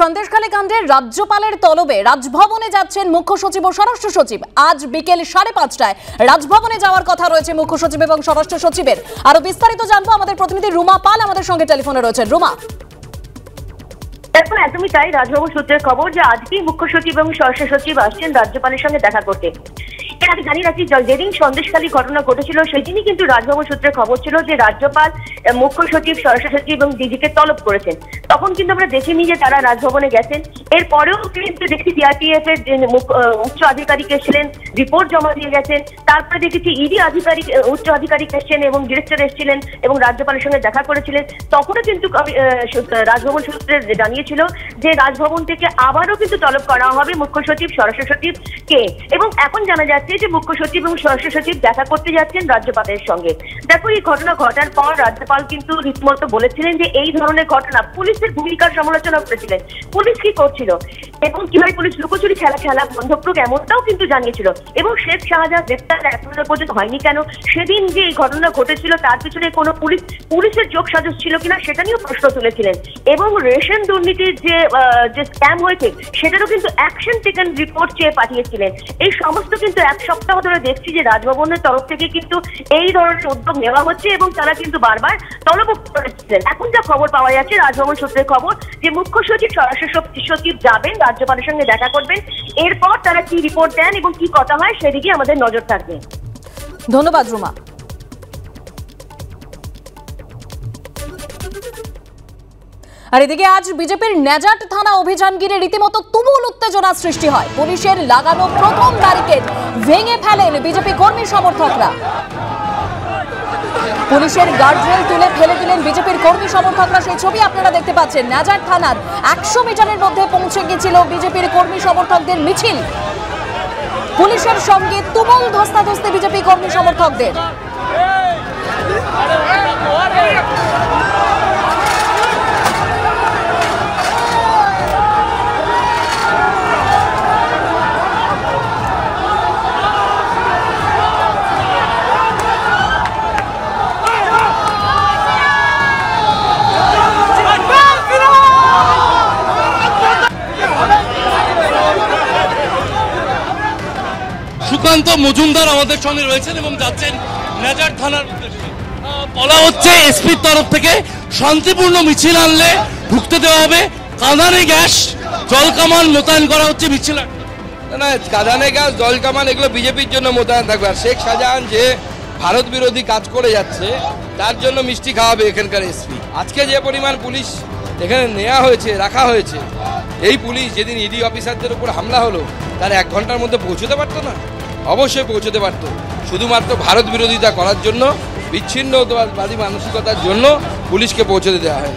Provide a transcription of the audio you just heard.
সন্দেশখালী কাণ্ডের রাজ্যপালের তলবে রাজভবনে যাচ্ছেন মুখ্য সচিব ও স্বরাষ্ট্র সচিব। আজ বিকেল 5:30টায় রাজভবনে যাওয়ার কথা রয়েছে মুখ্য সচিব এবং স্বরাষ্ট্র সচিবের। আরো বিস্তারিত জানবো আমাদের প্রতিনিধি রুমা পাল আমাদের সঙ্গে টেলিফোনে রয়েছেন। রুমা, এখন একদমই তাই, রাজভবন সূত্রের খবর যে আজকেই মুখ্য সচিব এবং স্বরাষ্ট্র সচিব আসছেন রাজ্যপালের সঙ্গে দেখা করতে। এর আগে জানিয়ে রাখি, যেদিন সন্দেশখালী ঘটনা ঘটেছিল সেদিনই কিন্তু রাজভবন সূত্রের খবর ছিল যে রাজ্যপাল, মুখ্য সচিব, স্বরাষ্ট্র সচিব এবং ডিজিকে তলব করেছেন। তখন কিন্তু আমরা দেখিনি যে তারা রাজভবনে গেছেন। এরপরেও কিন্তু দেখি সিআরপিএফ এর উচ্চ আধিকারিক এসেছিলেন, রিপোর্ট জমা দিয়ে গেছেন। তারপরে দেখেছি ইডি আধিকারিক, উচ্চ আধিকারিক এসেছেন এবং ডিরেক্টর এসেছিলেন এবং রাজ্যপালের সঙ্গে দেখা করেছিলেন। তখনও কিন্তু রাজভবন সূত্রে জানিয়েছিল যে রাজভবন থেকে আবারও কিন্তু তলব করা হবে মুখ্য সচিব, স্বরাষ্ট্র সচিবকে। এবং এখন জানা যাচ্ছে যে মুখ্য সচিব এবং স্বরাষ্ট্র সচিব দেখা করতে যাচ্ছেন রাজ্যপালের সঙ্গে। দেখো, এই ঘটনা ঘটার পর রাজ্যপাল কিন্তু রীতিমতো বলেছিলেন যে এই ধরনের ঘটনা পুলিশের ভূমিকার সমালোচনা করেছিলেন। পুলিশ কি করছিল এবং কিভাবে পুলিশ লুকোচুরি খেলা বন্ধ করুক এমনটাও কিন্তু জানিয়েছিল। এবং শেখ শাহজাহান গ্রেফতার এখনো পর্যন্ত হয়নি কেন, সেদিন যে এই ঘটনা ঘটেছিল তার পিছনে কোনো পুলিশের যোগ সাজস ছিল কিনা সেটা নিয়েও প্রশ্ন তুলেছিলেন। এবং রেশন দুর্নীতির যে স্ক্যাম হয়েছে সেটারও কিন্তু অ্যাকশন টেকেন রিপোর্ট চেয়ে পাঠিয়েছিলেন। এই সমস্ত কিন্তু এক সপ্তাহ ধরে দেখছি যে রাজভবনের তরফ থেকে কিন্তু এই ধরনের উদ্যোগ নেওয়া হচ্ছে এবং তারা কিন্তু বারবার তলব করেছিলেন। এখন যা খবর পাওয়া যাচ্ছে রাজভবন সূত্রের খবর যে মুখ্য সচিব, স্বরাষ্ট্র সচিব যাবেন, রাজ্যপালের সঙ্গে দেখা করবেন। এরপর তারা কি রিপোর্ট দেন এবং কি কথা হয় সেদিকে আমাদের নজর থাকবে। ধন্যবাদ রুমা। আর এদিকে আজ বিজেপির নেজাট থানা অভিযান ঘিরে রীতিমতো তুমুল উত্তেজনা সৃষ্টি হয়। পুলিশের লাগানো প্রথম ব্যারিকেড ভেঙে ফেলেন বিজেপি কর্মী সমর্থকরা। পুলিশের গার্ডরেল তুলে ফেলে দিলেন বিজেপির কর্মী সমর্থকরা। সেই ছবি আপনারা দেখতে পাচ্ছেন। নেজাট থানার 100 মিটারের মধ্যে পৌঁছে গিয়েছিল বিজেপির কর্মী সমর্থকদের মিছিল। পুলিশের সঙ্গে তুমুল ধস্তাধস্তি বিজেপি কর্মী সমর্থকদের। সুকান্ত মজুমদার আমাদের সঙ্গে রয়েছেন এবং যাচ্ছেন নেজাট থানার উদ্দেশ্যে। বলা হচ্ছে এসপির তরফ থেকে শান্তিপূর্ণ মিছিল আনলে ঢুকতে দেওয়া হবে। কাঁদানে গ্যাস, জল কামান মোতায়েন করা হচ্ছে মিছিল। না, কাঁদানে গ্যাস, জল কামান এগুলো বিজেপির জন্য মোতায়েন থাকবে। আর শেখ শাহজাহান যে ভারত বিরোধী কাজ করে যাচ্ছে তার জন্য মিষ্টি খাওয়াবে এখানকার এসপি। আজকে যে পরিমাণ পুলিশ এখানে নেওয়া হয়েছে, রাখা হয়েছে, এই পুলিশ যেদিন ইডি অফিসারদের উপর হামলা হলো তার 1 ঘন্টার মধ্যে পৌঁছতে পারতো না? অবশ্যই পৌঁছতে পারতো। শুধুমাত্র ভারত বিরোধিতা করার জন্য, বিচ্ছিন্নতাবাদী মানসিকতার জন্য পুলিশকে পৌঁছতে দেওয়া হয়।